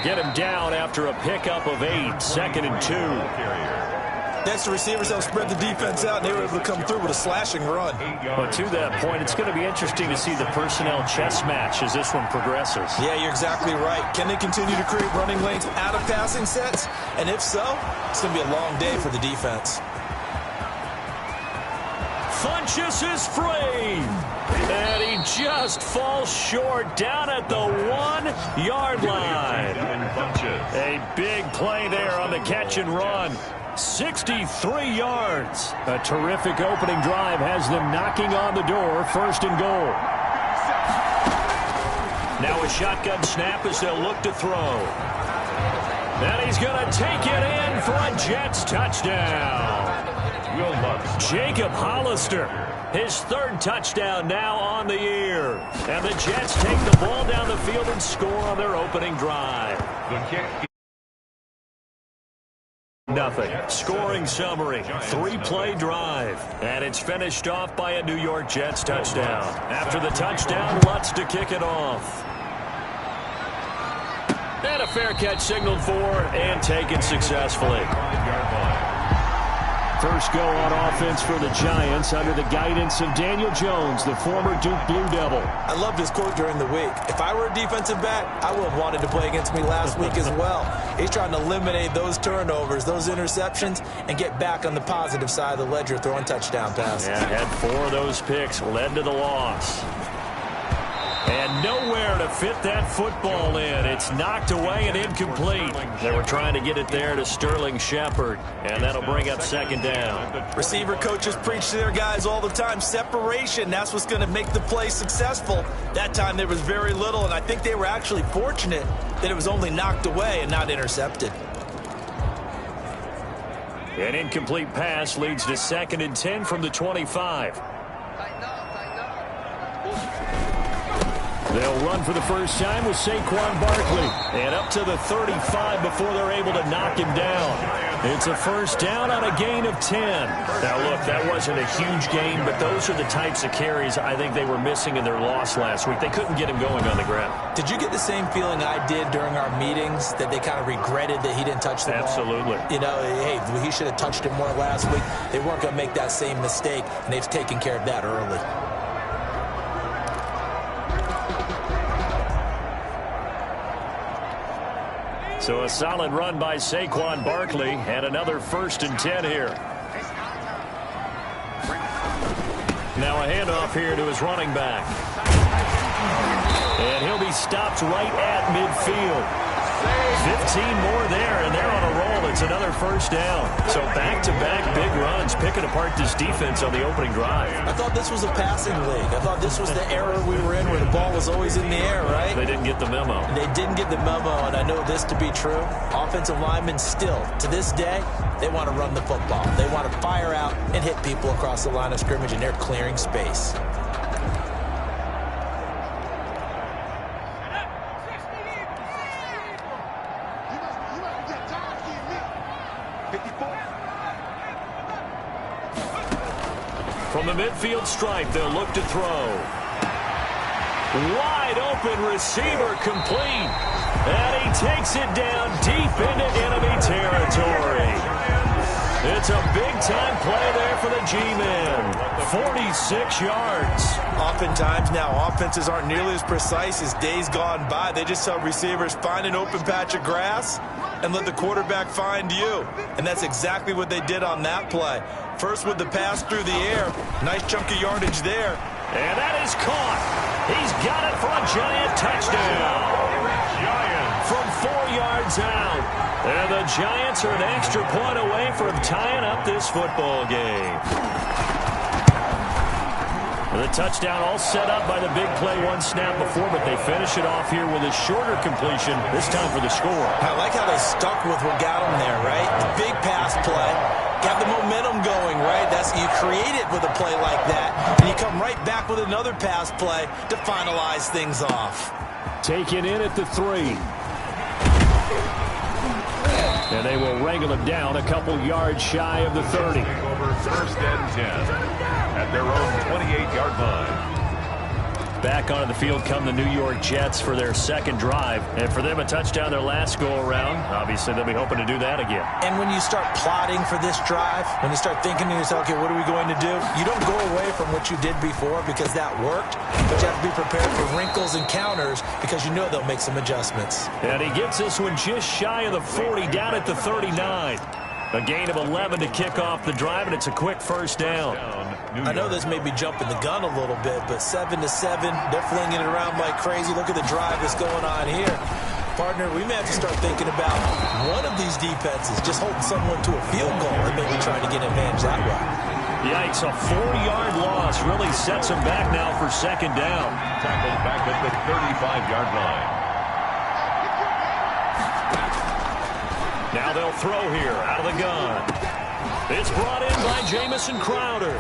get him down after a pickup of 8, 2nd and 2. Next, the receivers helped spread the defense out, and they were able to come through with a slashing run. But to that point, it's going to be interesting to see the personnel chess match as this one progresses. Yeah, you're exactly right. Can they continue to create running lanes out of passing sets? And if so, it's going to be a long day for the defense. Funchess is free. And he just falls short down at the 1-yard line. A big play there on the catch and run. 63 yards. A terrific opening drive has them knocking on the door, 1st and goal. Now a shotgun snap as they'll look to throw. And he's going to take it in for a Jets touchdown. Jacob Hollister, his 3rd touchdown now on the year. And the Jets take the ball down the field and score on their opening drive. The kick. Nothing. Scoring summary. 3-play drive. And it's finished off by a New York Jets touchdown. After the touchdown, Lutz to kick it off. And a fair catch signaled for and taken successfully. First go on offense for the Giants under the guidance of Daniel Jones, the former Duke Blue Devil. I loved his quote during the week. If I were a defensive back, I would have wanted to play against me last week as well. He's trying to eliminate those turnovers, those interceptions, and get back on the positive side of the ledger, throwing touchdown passes. Yeah, had 4 of those picks, led to the loss. And nowhere to fit that football in. It's knocked away and incomplete. They were trying to get it there to Sterling Shepard, and that'll bring up 2nd down. Receiver coaches preach to their guys all the time. Separation, that's what's going to make the play successful. That time there was very little, and I think they were actually fortunate that it was only knocked away and not intercepted. An incomplete pass leads to 2nd and 10 from the 25. They'll run for the first time with Saquon Barkley. And up to the 35 before they're able to knock him down. It's a 1st down on a gain of 10. Now, look, that wasn't a huge gain, but those are the types of carries I think they were missing in their loss last week. They couldn't get him going on the ground. Did you get the same feeling I did during our meetings, that they kind of regretted that he didn't touch the ball? Absolutely. You know, hey, he should have touched it more last week. They weren't going to make that same mistake, and they've taken care of that early. So a solid run by Saquon Barkley, and another 1st and 10 here. Now a handoff here to his running back. And he'll be stopped right at midfield. 15 more there, and they're on a roll. It's another 1st down. So back-to-back big runs, picking apart this defense on the opening drive. I thought this was a passing league. I thought this was the era we were in where the ball was always in the air, right? They didn't get the memo. They didn't get the memo, and I know this to be true. Offensive linemen still, to this day, they want to run the football. They want to fire out and hit people across the line of scrimmage, and they're clearing space. From the midfield stripe, they'll look to throw. Wide open receiver complete. And he takes it down deep into enemy territory. It's a big-time play there for the G-men. 46 yards. Oftentimes now, offenses aren't nearly as precise as days gone by. They just tell receivers, find an open patch of grass and let the quarterback find you. And that's exactly what they did on that play. First with the pass through the air. Nice chunk of yardage there. And that is caught. He's got it for a Giant touchdown. From 4 yards out. And the Giants are an extra point away from tying up this football game. The touchdown all set up by the big play 1 snap before, but they finish it off here with a shorter completion, this time for the score. I like how they stuck with what got them there, right? The big pass play. Got the momentum going, right? You create it with a play like that, and you come right back with another pass play to finalize things off. Taken in at the 3. And they will wrangle him down a couple yards shy of the 30. Over 1st and 10 at their own 28-yard line. Back onto the field come the New York Jets for their second drive. And for them, a touchdown their last go-around. Obviously, they'll be hoping to do that again. And when you start plotting for this drive, when you start thinking to yourself, okay, what are we going to do? You don't go away from what you did before because that worked, but you have to be prepared for wrinkles and counters because you know they'll make some adjustments. And he gets this one just shy of the 40, down at the 39. A gain of 11 to kick off the drive, and it's a quick first down. I know this may be jumping the gun a little bit, but 7-7, they're flinging it around like crazy. Look at the drive that's going on here. Partner, we may have to start thinking about one of these defenses just holding someone to a field goal and maybe trying to get an advantage that way. Yikes, a 40-yard loss really sets them back now for second down. Tackled back at the 35-yard line. Now they'll throw here out of the gun. It's brought in by Jamison Crowder.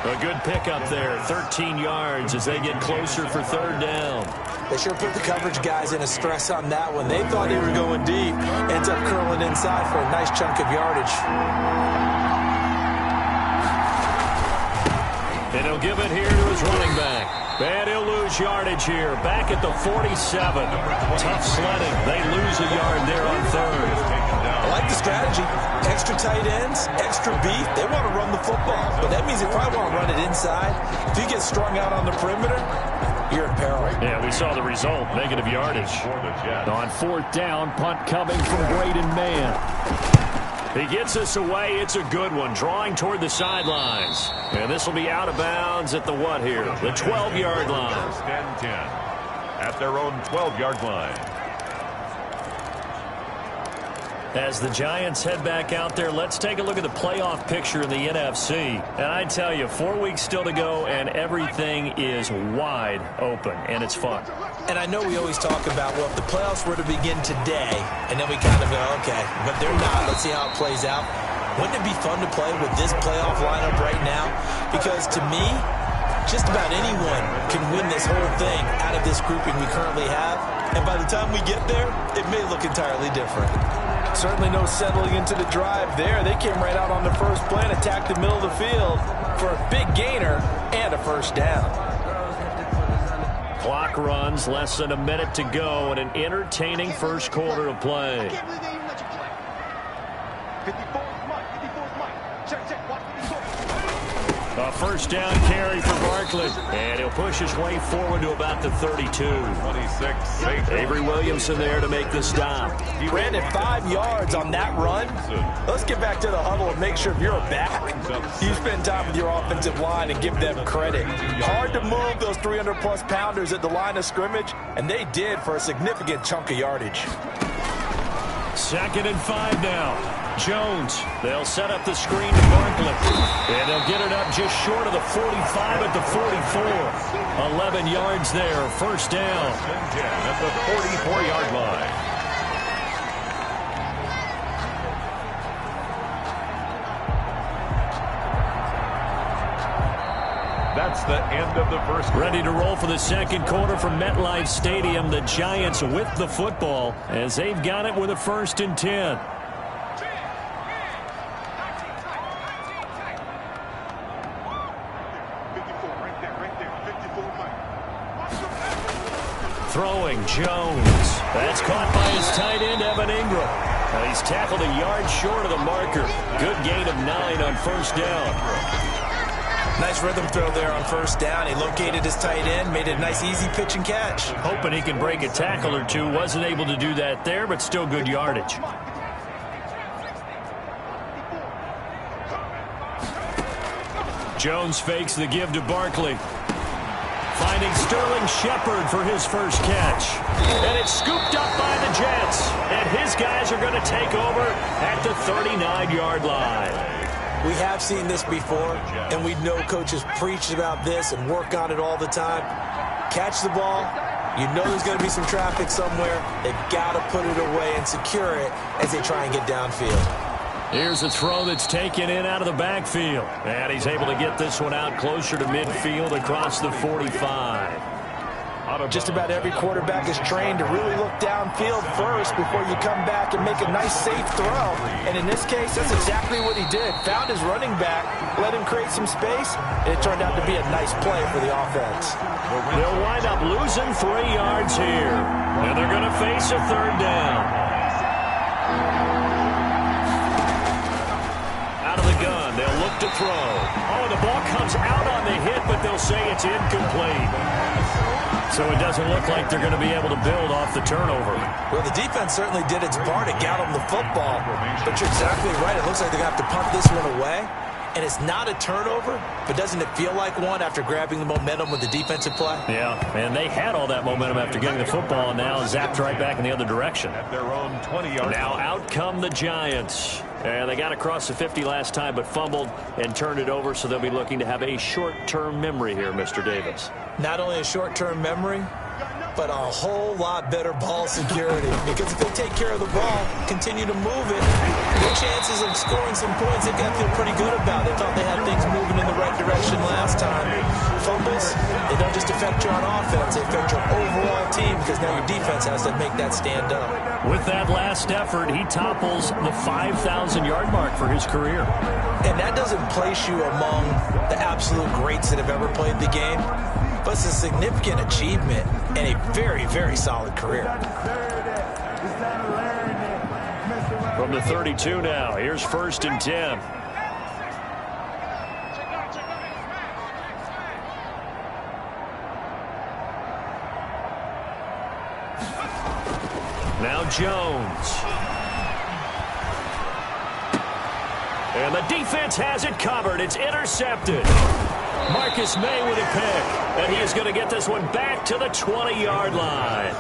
A good pickup there, 13 yards as they get closer for third down. They sure put the coverage guys in a stress on that one. They thought they were going deep. Ends up curling inside for a nice chunk of yardage. And he'll give it here to his running back. And he'll lose yardage here. Back at the 47. Tough sledding. They lose a yard there on third. I like the strategy. Extra tight ends, extra beef. They want to run the football. But that means they probably want to run it inside. If you get strung out on the perimeter, you're in peril. Yeah, we saw the result. Negative yardage. On fourth down, punt coming from Braden Mann. He gets us away. It's a good one. Drawing toward the sidelines. And this will be out of bounds at the what here? The 12-yard line. First and 10 at their own 12-yard line. As the Giants head back out there, let's take a look at the playoff picture in the NFC. And I tell you, 4 weeks still to go, and everything is wide open, and it's fun. And I know we always talk about, well, if the playoffs were to begin today, and then we kind of go, okay, but they're not. Let's see how it plays out. Wouldn't it be fun to play with this playoff lineup right now? Because to me, just about anyone can win this whole thing out of this grouping we currently have. And by the time we get there, it may look entirely different. Certainly no settling into the drive there. They came right out on the first play and attacked the middle of the field for a big gainer and a first down. Clock runs, less than a minute to go, and an entertaining first quarter of play. A first down carry for Barkley, and he'll push his way forward to about the 32. 26. Avery Williamson there to make the stop. Brandon, 5 yards on that run. Let's get back to the huddle and make sure if you're a back, you spend time with your offensive line and give them credit. Hard to move those 300-plus pounders at the line of scrimmage, and they did for a significant chunk of yardage. 2nd and 5 now. Jones, they'll set up the screen to Barkley, and they'll get it up just short of the 45 at the 44. 11 yards there, first down. At the 44-yard line. That's the end of the first. Ready to roll for the second quarter from MetLife Stadium. The Giants with the football as they've got it with a 1st and 10. Throwing Jones. That's caught by his tight end, Evan Ingram. And he's tackled a yard short of the marker. Good gain of 9 on first down. Nice rhythm throw there on first down. He located his tight end, made it a nice easy pitch and catch. Hoping he can break a tackle or two. Wasn't able to do that there, but still good yardage. Jones fakes the give to Barkley. Finding Sterling Shepard for his first catch. And it's scooped up by the Jets. And his guys are going to take over at the 39-yard line. We have seen this before, and we know coaches preach about this and work on it all the time. Catch the ball. You know there's going to be some traffic somewhere. They've got to put it away and secure it as they try and get downfield. Here's a throw that's taken in out of the backfield. And he's able to get this one out closer to midfield across the 45. Just about every quarterback is trained to really look downfield first before you come back and make a nice, safe throw. And in this case, that's exactly what he did. Found his running back, let him create some space, and it turned out to be a nice play for the offense. They'll wind up losing 3 yards here. And they're going to face a 3rd down. Out of the gun, they'll look to throw. Oh, the ball comes out on the hit, but they'll say it's incomplete. So it doesn't look like they're going to be able to build off the turnover. Well, the defense certainly did its part to get them the football. But you're exactly right. It looks like they're going to have to punt this one away. And it's not a turnover, but doesn't it feel like one after grabbing the momentum with the defensive play? Yeah, and they had all that momentum after getting the football, and now zapped right back in the other direction. At their own 20-yard line. Now out come the Giants. And they got across the 50 last time, but fumbled and turned it over, so they'll be looking to have a short-term memory here, Mr. Davis. Not only a short-term memory, but a whole lot better ball security. Because if they take care of the ball, continue to move it, good chances of scoring some points they've got to feel pretty good about. They thought they had things moving in the right direction last time. Fumbles, they don't just affect you on offense, they affect your overall team because now your defense has to make that stand up. With that last effort, he topples the 5,000-yard mark for his career. And that doesn't place you among the absolute greats that have ever played the game, but it's a significant achievement and a very, very solid career. From the 32 now, here's 1st and 10. Now Jones. And the defense has it covered. It's intercepted. Marcus May with a pick. And he is going to get this one back to the 20-yard line.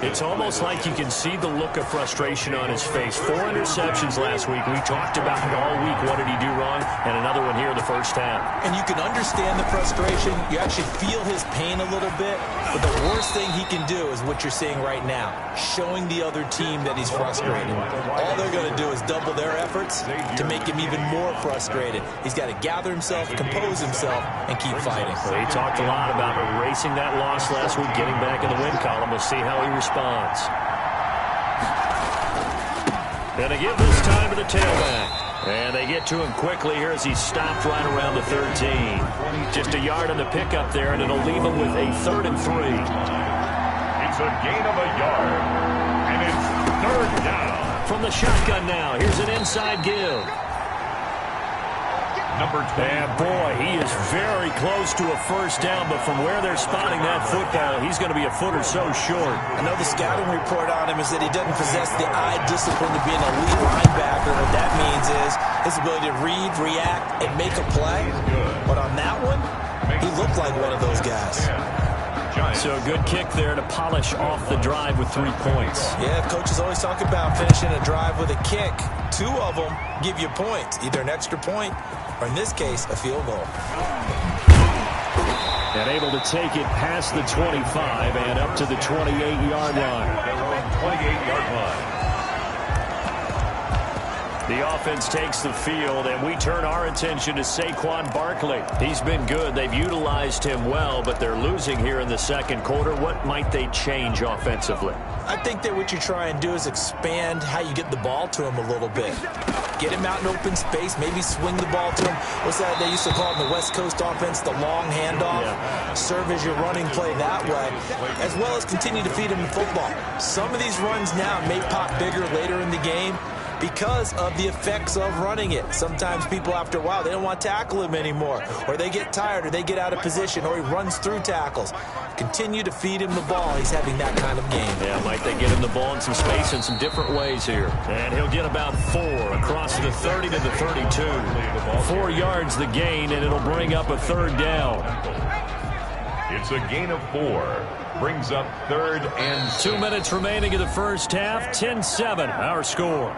It's almost like you can see the look of frustration on his face. 4 interceptions last week. We talked about it all week. What did he do wrong? And another one here in the first half. And you can understand the frustration. You actually feel his pain a little bit. But the worst thing he can do is what you're seeing right now, showing the other team that he's frustrated. All they're going to do is double their efforts to make him even more frustrated. He's got to gather himself, compose himself, and keep fighting. He talked a lot about erasing that loss last week, getting back in the win column. We'll see how he responds. And they give this time to the tailback. And they get to him quickly here as he stopped right around the 13. Just a yard on the pickup there, and it'll leave him with a 3rd and 3. It's a gain of a yard, and it's 3rd down. From the shotgun now, here's an inside give. Number 20. And boy, he is very close to a 1st down, but from where they're spotting that football, he's going to be a foot or so short. I know the scouting report on him is that he doesn't possess the eye discipline to be an elite linebacker. What that means is his ability to read, react, and make a play. But on that one, he looked like one of those guys. So a good kick there to polish off the drive with 3 points. Yeah, coaches always talk about finishing a drive with a kick. 2 of them give you points, either an extra point or, in this case, a field goal. And able to take it past the 25 and up to the 28-yard line. Their own 28-yard line. The offense takes the field, and we turn our attention to Saquon Barkley. He's been good. They've utilized him well, but they're losing here in the 2nd quarter. What might they change offensively? I think that what you try and do is expand how you get the ball to him a little bit. Get him out in open space, maybe swing the ball to him. What's that they used to call in the West Coast offense, the long handoff? Yeah. Serve as your running play that way, as well as continue to feed him the football. Some of these runs now may pop bigger later in the game because of the effects of running it. Sometimes people, after a while, they don't want to tackle him anymore, or they get tired, or they get out of position, or he runs through tackles. Continue to feed him the ball. He's having that kind of game. Yeah, might they get him the ball in some space in some different ways here. And he'll get about 4 across the 30 to the 32. 4 yards the gain, and it'll bring up a 3rd down. It's a gain of 4. Brings up 3rd and 6. 2 minutes remaining in the first half. 10-7, our score.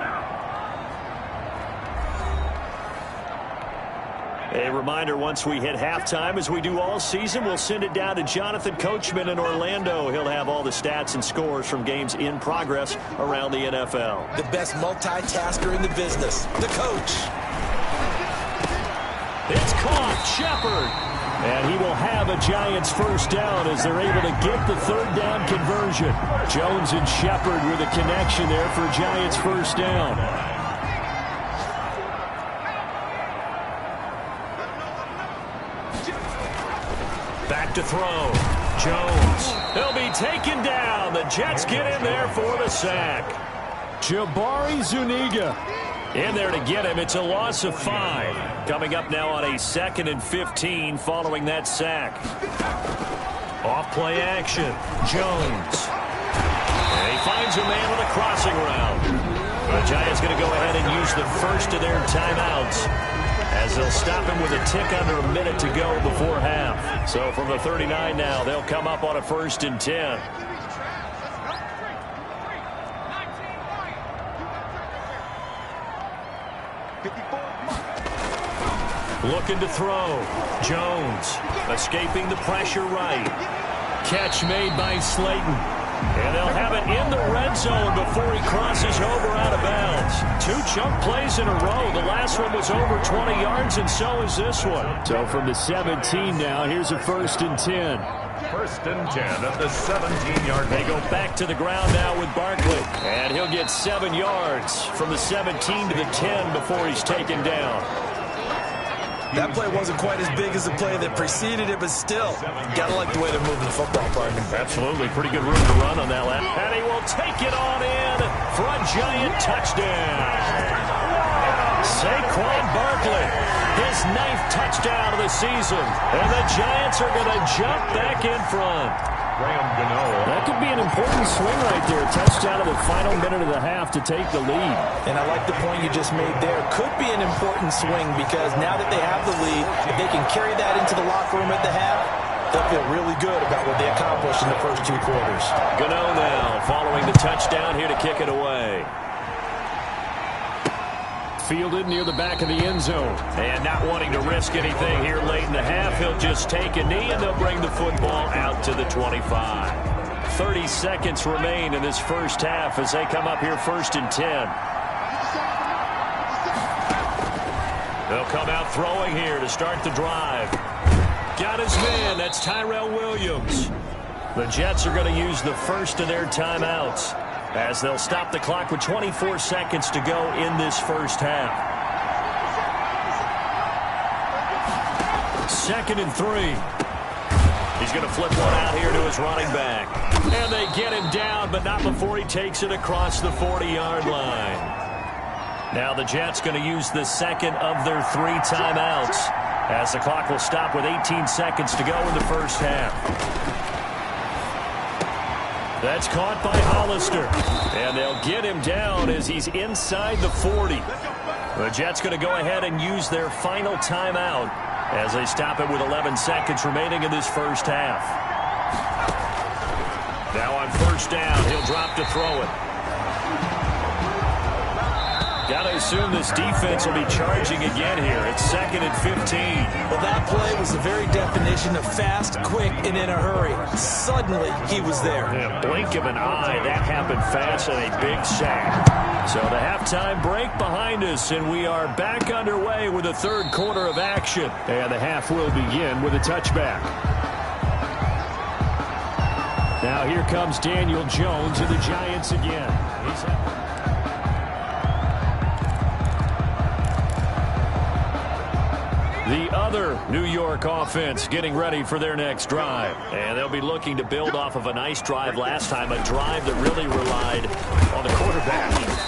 A reminder, once we hit halftime, as we do all season, we'll send it down to Jonathan Coachman in Orlando. He'll have all the stats and scores from games in progress around the NFL. The best multitasker in the business, the coach. It's caught. Shepard. And he will have a Giants first down as they're able to get the third down conversion. Jones and Shepard with a connection there for Giants first down. Back to throw. Jones. He'll be taken down. The Jets get in there for the sack. Jabari Zuniga in there to get him. It's a loss of 5. Coming up now on a 2nd and 15 following that sack. Off play action. Jones. And he finds a man with a crossing route. The Giants going to go ahead and use the first of their timeouts, as they'll stop him with a tick under a minute to go before half. So from the 39 now, they'll come up on a 1st and 10. Looking to throw. Jones escaping the pressure right. Catch made by Slayton. And they'll have it in the red zone before he crosses over out of bounds. 2 chunk plays in a row. The last one was over 20 yards, and so is this one. So from the 17 now, here's a 1st and 10. 1st and 10 at the 17-yard line. They go back to the ground now with Barkley. And he'll get 7 yards from the 17 to the 10 before he's taken down. That play wasn't quite as big as the play that preceded it, but still, gotta like the way they're moving the football, partner. Absolutely. Pretty good room to run on that lap. And he will take it on in for a Giant touchdown. Saquon Barkley, his 9th touchdown of the season. And the Giants are going to jump back in front. That could be an important swing right there. Touchdown of the final minute of the half to take the lead. And I like the point you just made there. Could be an important swing because now that they have the lead, if they can carry that into the locker room at the half, they'll feel really good about what they accomplished in the first 2 quarters. Gano now following the touchdown here to kick it away. Fielded near the back of the end zone. And not wanting to risk anything here late in the half, he'll just take a knee and they'll bring the football out to the 25. 30 seconds remain in this first half as they come up here 1st and 10. They'll come out throwing here to start the drive. Got his man. That's Tyrell Williams. The Jets are going to use the first of their timeouts, as they'll stop the clock with 24 seconds to go in this first half. 2nd and 3. He's going to flip one out here to his running back. And they get him down, but not before he takes it across the 40-yard line. Now the Jets going to use the 2nd of their 3 timeouts, as the clock will stop with 18 seconds to go in the first half. That's caught by Hollister. And they'll get him down as he's inside the 40. The Jets going to go ahead and use their final timeout as they stop it with 11 seconds remaining in this first half. Now on 1st down, he'll drop to throw it. Got to assume this defense will be charging again here. It's 2nd and 15. Well, that play was the very definition of fast, quick, and in a hurry. Suddenly, he was there. In a blink of an eye, that happened fast and a big sack. So the halftime break behind us, and we are back underway with the 3rd quarter of action. And the half will begin with a touchback. Now here comes Daniel Jones of the Giants again. The other New York offense getting ready for their next drive. And they'll be looking to build off of a nice drive last time, a drive that really relied on the quarterback.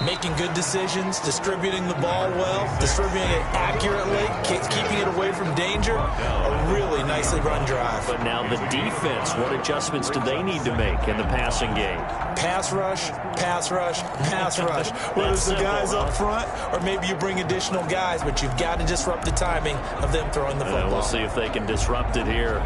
Making good decisions, distributing the ball well, distributing it accurately, keeping it away from danger. A really nicely run drive. But now the defense, what adjustments do they need to make in the passing game? Pass rush, pass rush, pass rush. Whether it's the guys up front or maybe you bring additional guys, but you've got to disrupt the timing of them throwing the football. We'll see if they can disrupt it here.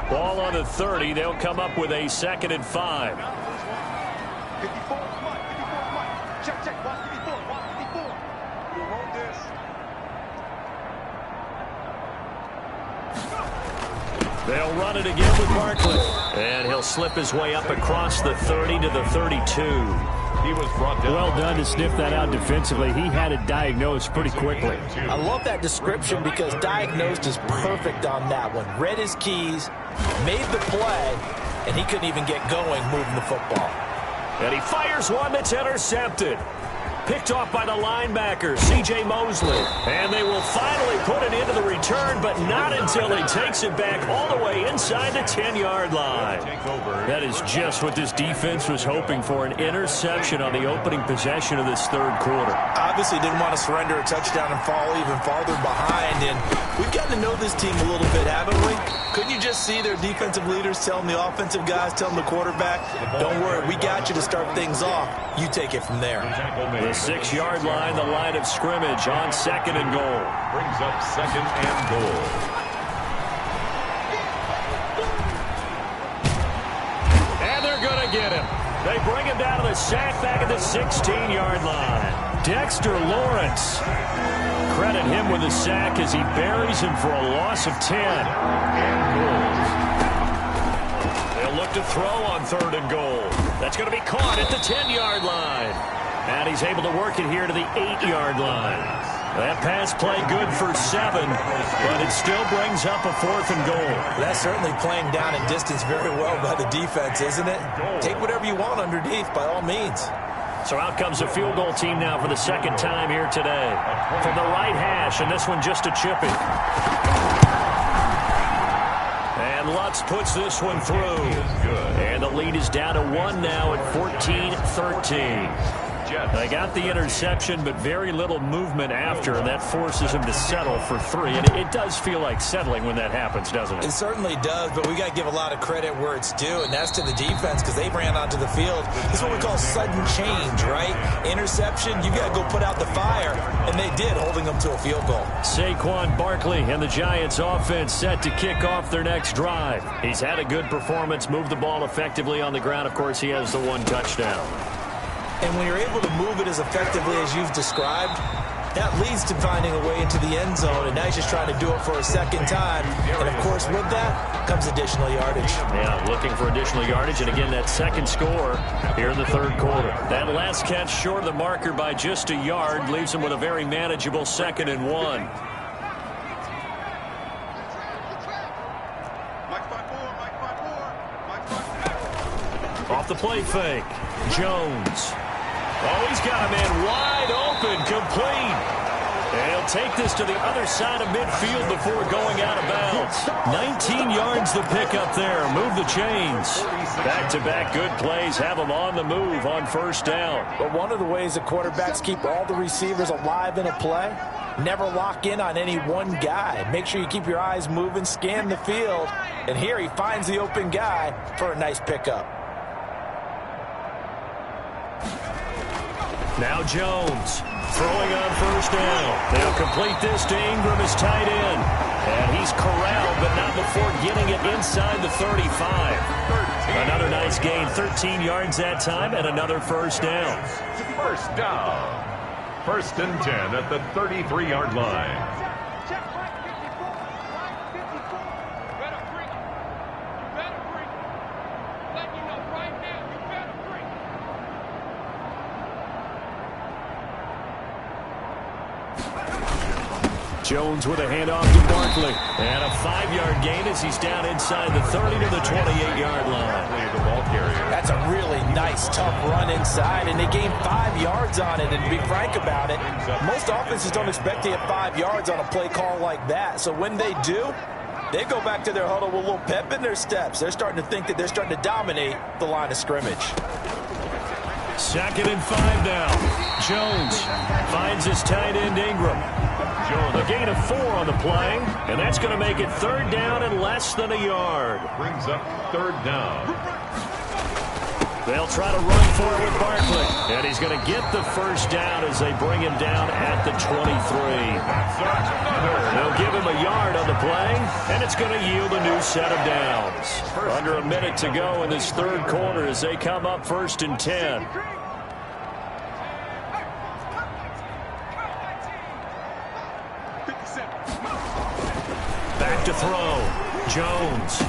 Ball on the 30. They'll come up with a 2nd and 5. 54, check, watch 54. We'll hold this. They'll run it again with Barkley. And he'll slip his way up across the 30 to the 32. He was brought down. Well done to sniff that out defensively. He had it diagnosed pretty quickly. I love that description because diagnosed is perfect on that one. Read his keys, made the play, and he couldn't even get going moving the football. And he fires one that's intercepted. Picked off by the linebacker, C.J. Mosley. And they will finally put it into the return, but not until he takes it back all the way inside the 10-yard line. That is just what this defense was hoping for, an interception on the opening possession of this third quarter. Obviously didn't want to surrender a touchdown and fall even farther behind. And we've gotten to know this team a little bit, haven't we? Couldn't you just see their defensive leaders telling the offensive guys, telling the quarterback, don't worry, we got you to start things off. You take it from there. The 6-yard line, the line of scrimmage on 2nd and goal. Brings up 2nd and goal. And they're going to get him. They bring him down to the sack back at the 16-yard line. Dexter Lawrence. Credit him with a sack as he buries him for a loss of 10. And goal. They'll look to throw on 3rd and goal. That's going to be caught at the 10-yard line. And he's able to work it here to the 8-yard line. That pass play good for 7, but it still brings up a 4th and goal. That's certainly playing down in distance very well by the defense, isn't it? Take whatever you want underneath, by all means. So out comes a field goal team now for the 2nd time here today. From the right hash, and this one just a chipping. And Lutz puts this one through. And the lead is down to 1 now at 14-13. They got the interception, but very little movement after, and that forces him to settle for 3. And it does feel like settling when that happens, doesn't it? It certainly does, but we got to give a lot of credit where it's due, and that's to the defense because they ran onto the field. This is what we call sudden change, right? Interception, you got to go put out the fire, and they did, holding them to a field goal. Saquon Barkley and the Giants offense set to kick off their next drive. He's had a good performance, moved the ball effectively on the ground. Of course, he has the 1 touchdown. And when you're able to move it as effectively as you've described, that leads to finding a way into the end zone, and now he's just trying to do it for a 2nd time. And, of course, with that comes additional yardage. Yeah, looking for additional yardage, and again, that 2nd score here in the 3rd quarter. That last catch short of the marker by just a yard leaves him with a very manageable 2nd and 1. Off the play fake, Jones. Oh, he's got a man wide open, complete. And he'll take this to the other side of midfield before going out of bounds. 19 yards to pick up there. Move the chains. Back-to-back good plays have them on the move on 1st down. But one of the ways that quarterbacks keep all the receivers alive in a play, never lock in on any one guy. Make sure you keep your eyes moving, scan the field. And here he finds the open guy for a nice pickup. Now Jones throwing on 1st down. They'll complete this to Ingram as tight end. And he's corralled, but not before getting it inside the 35. Another nice gain, 13 yards that time, and another 1st down. 1st down. 1st and 10 at the 33-yard line. Jones with a handoff to Barkley. And a 5-yard gain as he's down inside the 30 to the 28-yard line. That's a really nice, tough run inside, and they gained 5 yards on it. And to be frank about it, most offenses don't expect to get 5 yards on a play call like that. So when they do, they go back to their huddle with a little pep in their steps. They're starting to think that they're starting to dominate the line of scrimmage. 2nd and 5 now. Jones finds his tight end Ingram. A gain of 4 on the play, and that's going to make it 3rd down and less than a yard. Brings up 3rd down. They'll try to run for it with Barkley, and he's going to get the 1st down as they bring him down at the 23. They'll give him a yard on the play, and it's going to yield a new set of downs. Under a minute to go in this 3rd quarter as they come up 1st and 10. Back to throw. Jones.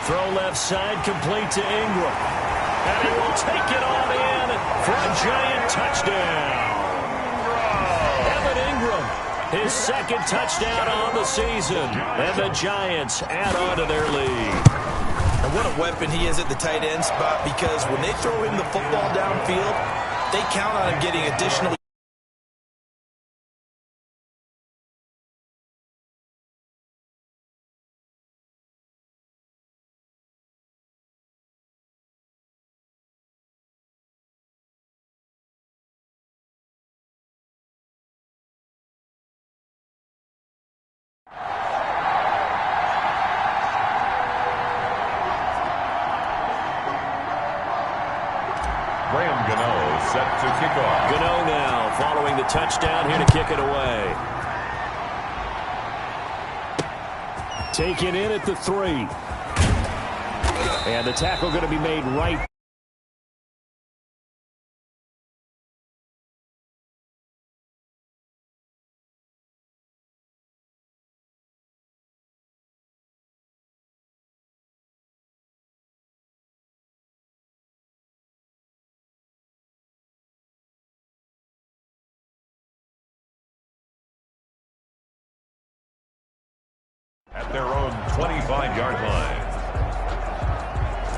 Throw left side, complete to Ingram. And he will take it on in for a giant touchdown. Evan Ingram, his second touchdown on the season. And the Giants add on to their lead. And what a weapon he is at the tight end spot, because when they throw him the football downfield, they count on him getting additional. Set to kick off. Gano now following the touchdown, here to kick it away. Taken in at the 3. And the tackle going to be made right. At their own 25-yard line.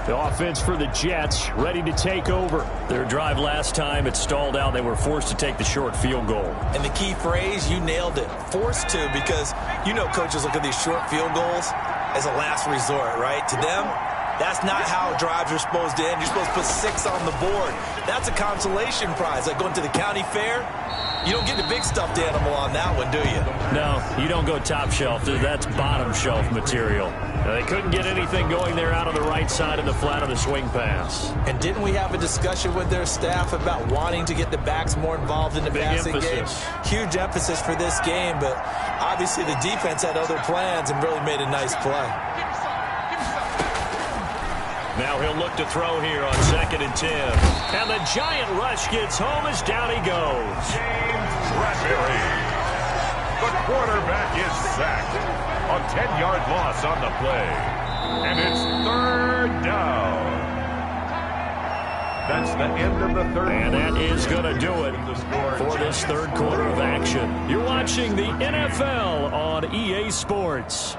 The offense for the Jets ready to take over. Their drive last time, it stalled out. They were forced to take the short field goal. And the key phrase, you nailed it, forced to, because you know coaches look at these short field goals as a last resort, right? To them, that's not how drives are supposed to end. You're supposed to put 6 on the board. That's a consolation prize. Like going to the county fair, you don't get the big stuffed animal on that one, do you? No, you don't go top shelf. That's bottom shelf material. They couldn't get anything going there out on the right side of the flat of the swing pass. And didn't we have a discussion with their staff about wanting to get the backs more involved in the passing game? Huge emphasis for this game, but obviously the defense had other plans and really made a nice play. Now he'll look to throw here on 2nd and 10. And the giant rush gets home as down he goes. James Bradbury. The quarterback is sacked. A 10-yard loss on the play. And it's 3rd down. That's the end of the third. And that is going to do it for this third quarter of action. You're watching the NFL on EA Sports.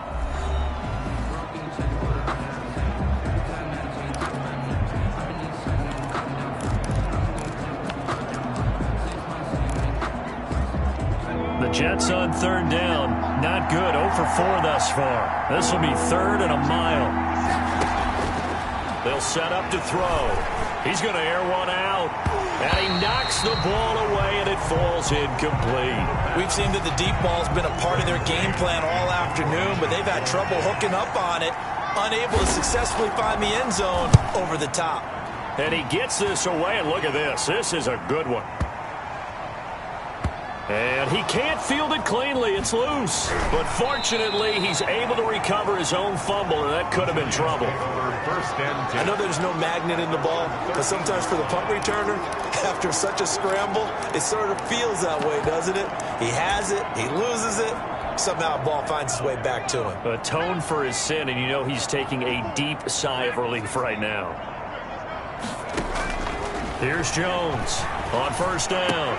The Jets on 3rd down. Not good. 0 for 4 thus far. This will be 3rd and a mile. They'll set up to throw. He's going to air one out. And he knocks the ball away, and it falls incomplete. We've seen that the deep ball's been a part of their game plan all afternoon, but they've had trouble hooking up on it, unable to successfully find the end zone over the top. And he gets this away, and look at this. This is a good one. And he can't field it cleanly. It's loose. But fortunately, he's able to recover his own fumble, and that could have been trouble. I know there's no magnet in the ball, but sometimes for the punt returner, after such a scramble, it sort of feels that way, doesn't it? He has it, he loses it, somehow the ball finds its way back to him. Atone for his sin, and you know he's taking a deep sigh of relief right now. Here's Jones on 1st down.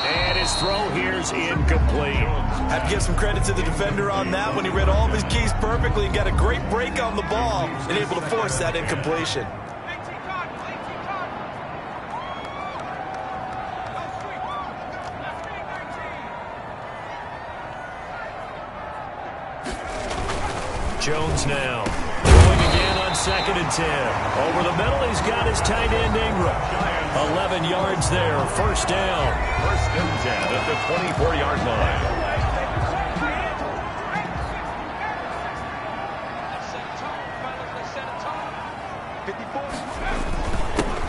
And his throw here's incomplete. I have to give some credit to the defender on that when he read all of his keys perfectly and got a great break on the ball and able to force that incompletion. Jones now going again on 2nd and 10. Over the middle, he's got his tight end Ingram. 11 yards there, 1st down. 1st and 10 at the 24-yard line.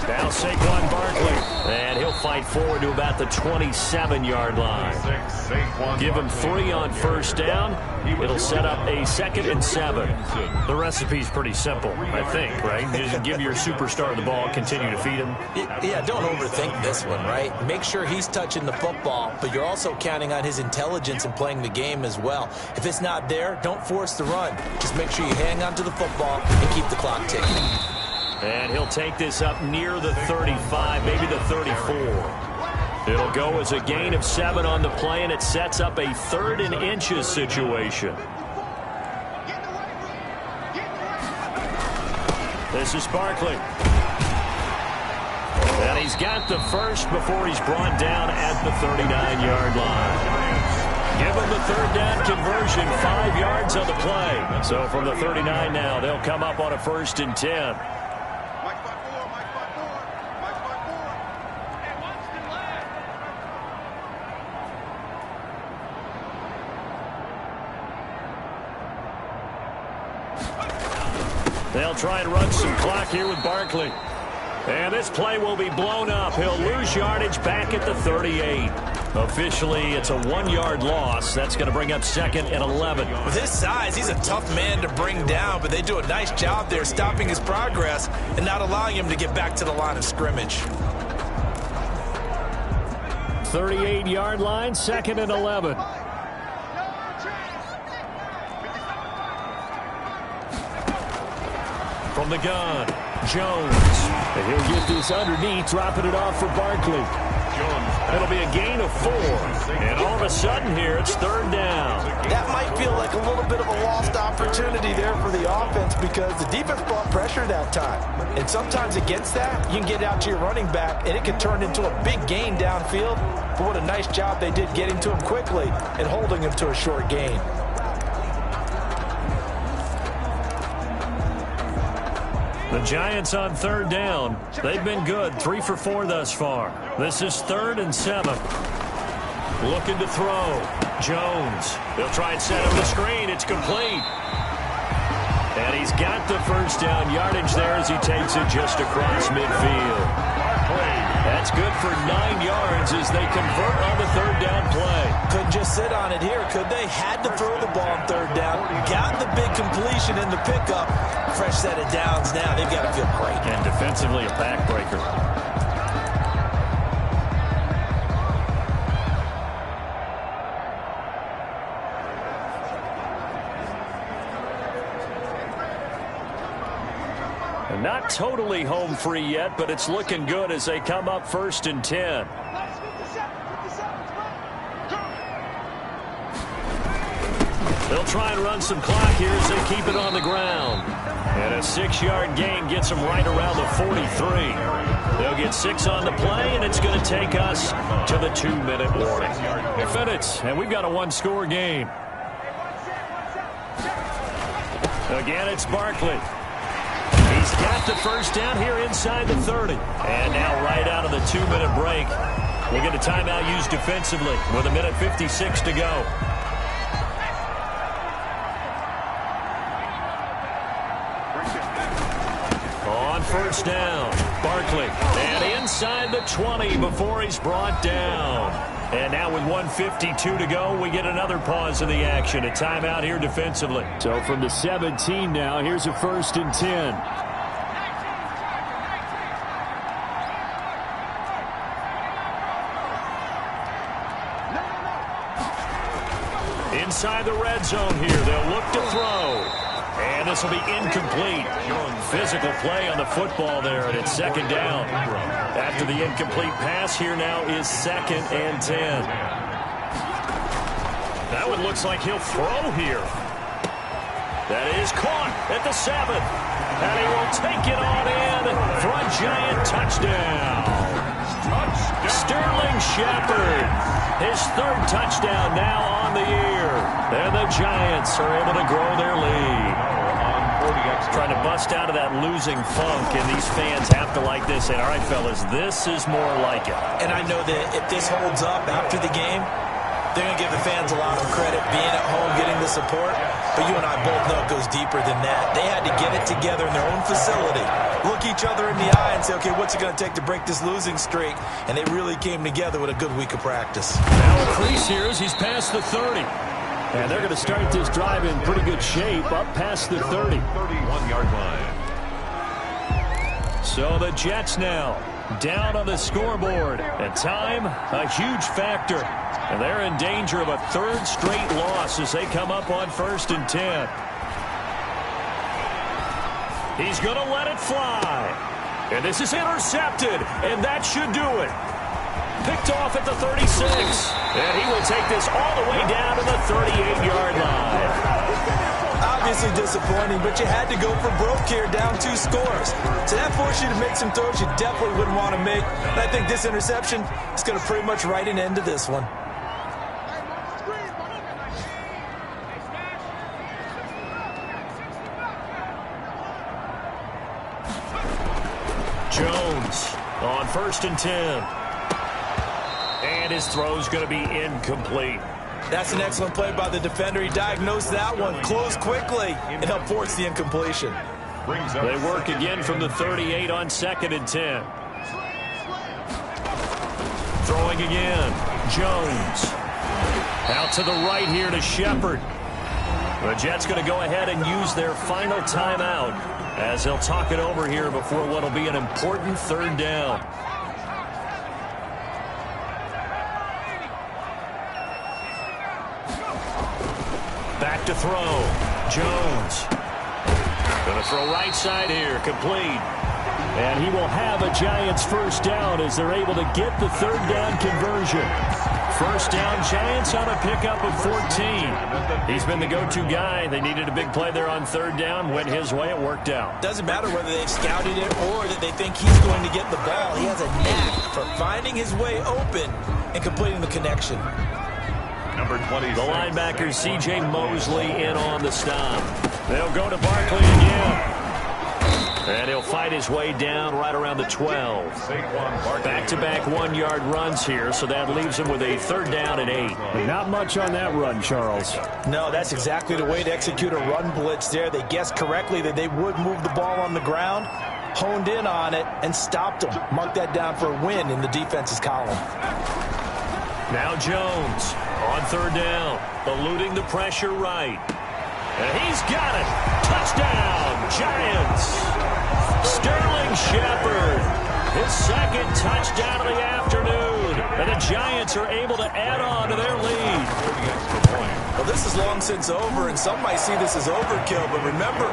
Now Saquon Barkley, and he'll fight forward to about the 27-yard line. Give him 3 on 1st down. It'll set up a 2nd and 7. The recipe's pretty simple, I think, right? Just give your superstar the ball, continue to feed him. Yeah, don't overthink this one, right? Make sure he's touching the football, but you're also counting on his intelligence in playing the game as well. If it's not there, don't force the run. Just make sure you hang on to the football and keep the clock ticking. And he'll take this up near the 35, maybe the 34. It'll go as a gain of 7 on the play, and it sets up a 3rd and inches situation. This is Barkley. And he's got the first before he's brought down at the 39-yard line. Give him the 3rd down conversion, 5 yards on the play. So from the 39 now, they'll come up on a 1st and 10. They'll try and run some clock here with Barkley. And this play will be blown up. He'll lose yardage back at the 38. Officially, it's a 1-yard loss. That's going to bring up 2nd and 11. With his size, he's a tough man to bring down, but they do a nice job there stopping his progress and not allowing him to get back to the line of scrimmage. 38-yard line, 2nd and 11. From the gun, Jones. And he'll get this underneath, dropping it off for Barkley. It'll be a gain of 4. And all of a sudden here, it's 3rd down. That might feel like a little bit of a lost opportunity there for the offense because the defense brought pressure that time. And sometimes against that, you can get out to your running back, and it can turn into a big gain downfield. But what a nice job they did getting to him quickly and holding him to a short gain. The Giants on 3rd down. They've been good, 3 for 4 thus far. This is 3rd and 7. Looking to throw. Jones. They'll try and set him the screen. It's complete. And he's got the 1st down yardage there as he takes it just across midfield. That's good for 9 yards as they convert on the 3rd down play. Couldn't just sit on it here, could they? Had to throw the ball on 3rd down. Got the big completion in the pickup. Fresh set of downs now. They've got to feel great. And defensively, a backbreaker. Not totally home free yet, but it's looking good as they come up 1st and 10. They'll try and run some clock here as they keep it on the ground. And a 6-yard gain gets them right around the 43. They'll get 6 on the play, and it's going to take us to the 2-minute warning. Minutes, and we've got a 1-score game. Again, it's Barkley. He's got the 1st down here inside the 30. And now right out of the 2-minute break, we'll get a timeout used defensively with 1:56 to go. On 1st down, Barkley. And inside the 20 before he's brought down. And now with 1:52 to go, we get another pause in the action. A timeout here defensively. So from the 17 now, here's a 1st and 10. Inside the red zone here, they'll look to throw. And this will be incomplete. Physical play on the football there, and it's 2nd down. After the incomplete pass, here now is 2nd and 10. That one looks like he'll throw here. That is caught at the 7. And he will take it on in for a Giant touchdown. Sterling Shepard, his 3rd touchdown now on the year. And the Giants are able to grow their lead. Trying to bust out of that losing funk, and these fans have to like this. And all right, fellas, this is more like it. And I know that if this holds up after the game, they're going to give the fans a lot of credit being at home, getting the support. But you and I both know it goes deeper than that. They had to get it together in their own facility, look each other in the eye and say, okay, what's it going to take to break this losing streak? And they really came together with a good week of practice. Now a crease here as he's past the 30. And they're going to start this drive in pretty good shape up past the 30. 31-yard line. So the Jets now down on the scoreboard. And time, a huge factor. And they're in danger of a 3rd straight loss as they come up on 1st and 10. He's going to let it fly. And this is intercepted, and that should do it. Picked off at the 36. And he will take this all the way down to the 38-yard line. Obviously disappointing, but you had to go for broke here, down 2 scores. So that forced you to make some throws you definitely wouldn't want to make. And I think this interception is going to pretty much write an end to this one. Jones on 1st and 10. And his throw's going to be incomplete. That's an excellent play by the defender. He diagnosed that one, closed quickly, and helped force the incompletion. They work again from the 38 on 2nd and 10. Throwing again. Jones. Out to the right here to Shepard. The Jets going to go ahead and use their final timeout as they'll talk it over here before what will be an important 3rd down. Back to throw. Jones. Going to throw right side here. Complete. And he will have a Giants 1st down as they're able to get the 3rd down conversion. 1st down, Giants on a pickup of 14. He's been the go-to guy. They needed a big play there on 3rd down. Went his way. It worked out. Doesn't matter whether they've scouted it or that they think he's going to get the ball. He has a knack for finding his way open and completing the connection. Number 20. The linebacker, C.J. Mosley, in on the stop. They'll go to Barkley again. And he'll fight his way down right around the 12. Back-to-back 1-yard runs here, so that leaves him with a 3rd down and 8. Not much on that run, Charles. No, that's exactly the way to execute a run blitz there. They guessed correctly that they would move the ball on the ground, honed in on it, and stopped them. Mark that down for a win in the defense's column. Now Jones on 3rd down, eluding the pressure right. And he's got it. Touchdown, Giants. Sterling Shepard, his 2nd touchdown of the afternoon. And the Giants are able to add on to their lead. Well, this is long since over, and some might see this as overkill. But remember,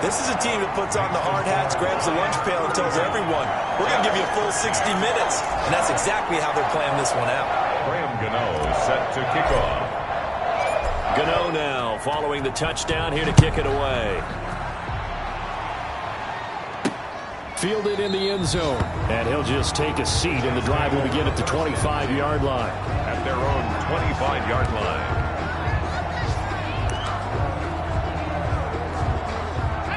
this is a team that puts on the hard hats, grabs the lunch pail, and tells everyone, we're going to give you a full 60 minutes. And that's exactly how they're playing this one out. Graham Gano set to kick off. Gano now following the touchdown here to kick it away. Fielded in the end zone. And he'll just take a seat, and the drive will begin at the 25-yard line. At their own 25-yard line.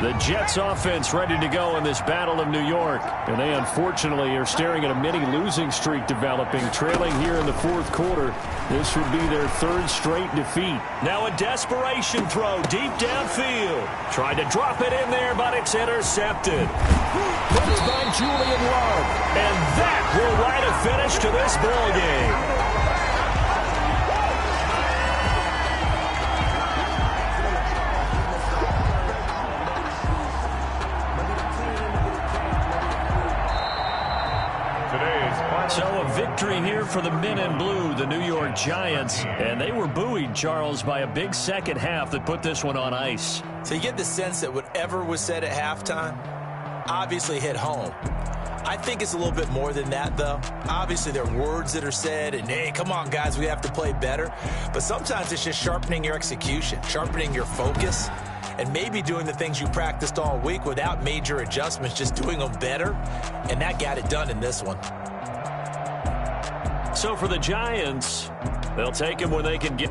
The Jets offense ready to go in this Battle of New York. And they unfortunately are staring at a mini losing streak developing, trailing here in the 4th quarter. This would be their 3rd straight defeat. Now a desperation throw deep downfield. Tried to drop it in there, but it's intercepted. Picked by Julian Love. And that will write a finish to this ball game. So a victory here for the men in blue, the New York Giants. And they were buoyed, Charles, by a big 2nd half that put this one on ice. So you get the sense that whatever was said at halftime obviously hit home. I think it's a little bit more than that, though. Obviously, there are words that are said, and, hey, come on, guys, we have to play better. But sometimes it's just sharpening your execution, sharpening your focus, and maybe doing the things you practiced all week without major adjustments, just doing them better. And that got it done in this one. So for the Giants, they'll take him when they can get...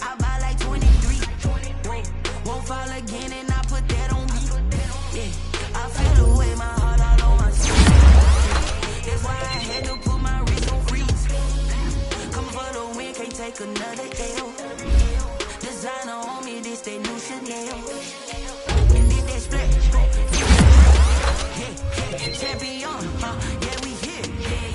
I buy like 23. Won't fall again and I put that on me. Yeah, I feel the way my heart all on my sleeve. That's why I had to put my wrist on freeze. Coming for the win, can't take another L. Designer on me, this they new Chanel. And did that splash. Yeah, champion, yeah, we here.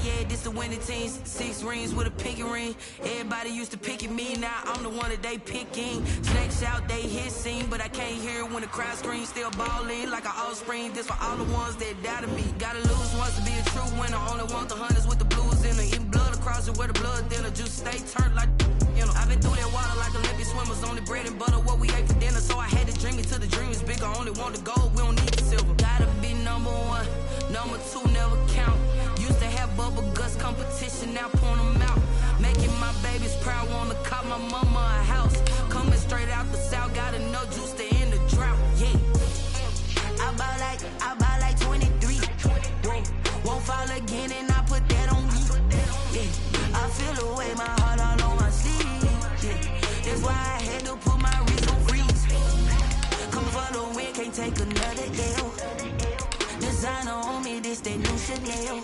Yeah, this the winning teams, 6 rings with a pinky ring. Everybody used to pick at me, now I'm the one that they picking. Snakes out, they hit scene, but I can't hear it when the crowd screams. Still ballin' like an offspring. This for all the ones that doubted me. Gotta lose once to be a true winner. Only want the hunters with the blues in her. Eating blood across it where the blood dinner. Juice stay turned like you know. I've been through that water like Olympic swimmers. Only bread and butter what we ate for dinner. So I had to dream it till the dream is bigger. Only want the gold, we don't need the silver. Gotta be number 1, number 2 never count. Used to have bubble guts competition, now point them out. Making my babies proud, wanna call my mama a house. Coming straight out the south, got enough juice to end the drought. Yeah, I bought like 23. Whoa, won't fall again, and I put that on me. Yeah, I feel the way, my heart all on my sleeve. Yeah, that's why I had to put my wrist on freeze. Come for the win, can't take another L. Designer on me, this that new Chanel.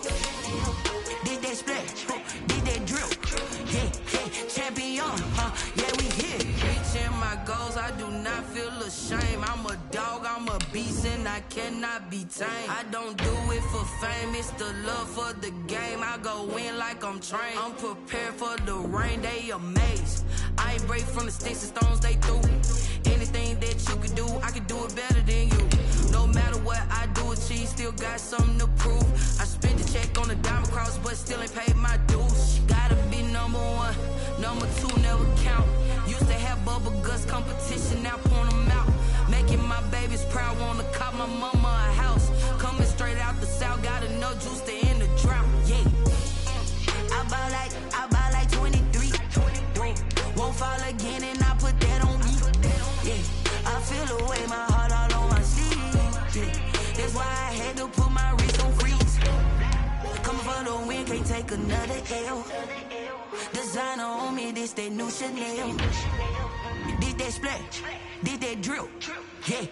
Did that splash, did that drill. Yeah, champion, yeah, we here. Reaching my goals, I do not feel ashamed. I'm a dog, I'm a beast, and I cannot be tamed. I don't do it for fame, it's the love for the game. I go in like I'm trained. I'm prepared for the rain, they amazed. I ain't break from the sticks and stones they threw. Anything that you can do, I can do it better than you. No matter what I do, achieve, still got something to prove. I spent the check on the diamond cross, but still ain't paid my dues. Gotta be number 1, number 2 never count. Used to have bubble guts competition, now point them out. Making my babies proud, wanna call my mama a house. Coming straight out the south, got enough juice to end the drought. Yeah, I bought like 23. Won't fall again, and I put that on me. Yeah, I feel the way, my heart all on my sleeve. Yeah, that's why I had to put my wrist on freeze. Coming for the win, can't take another L. Designer on me, this that new Chanel. Did that splash, did that drill. Yeah,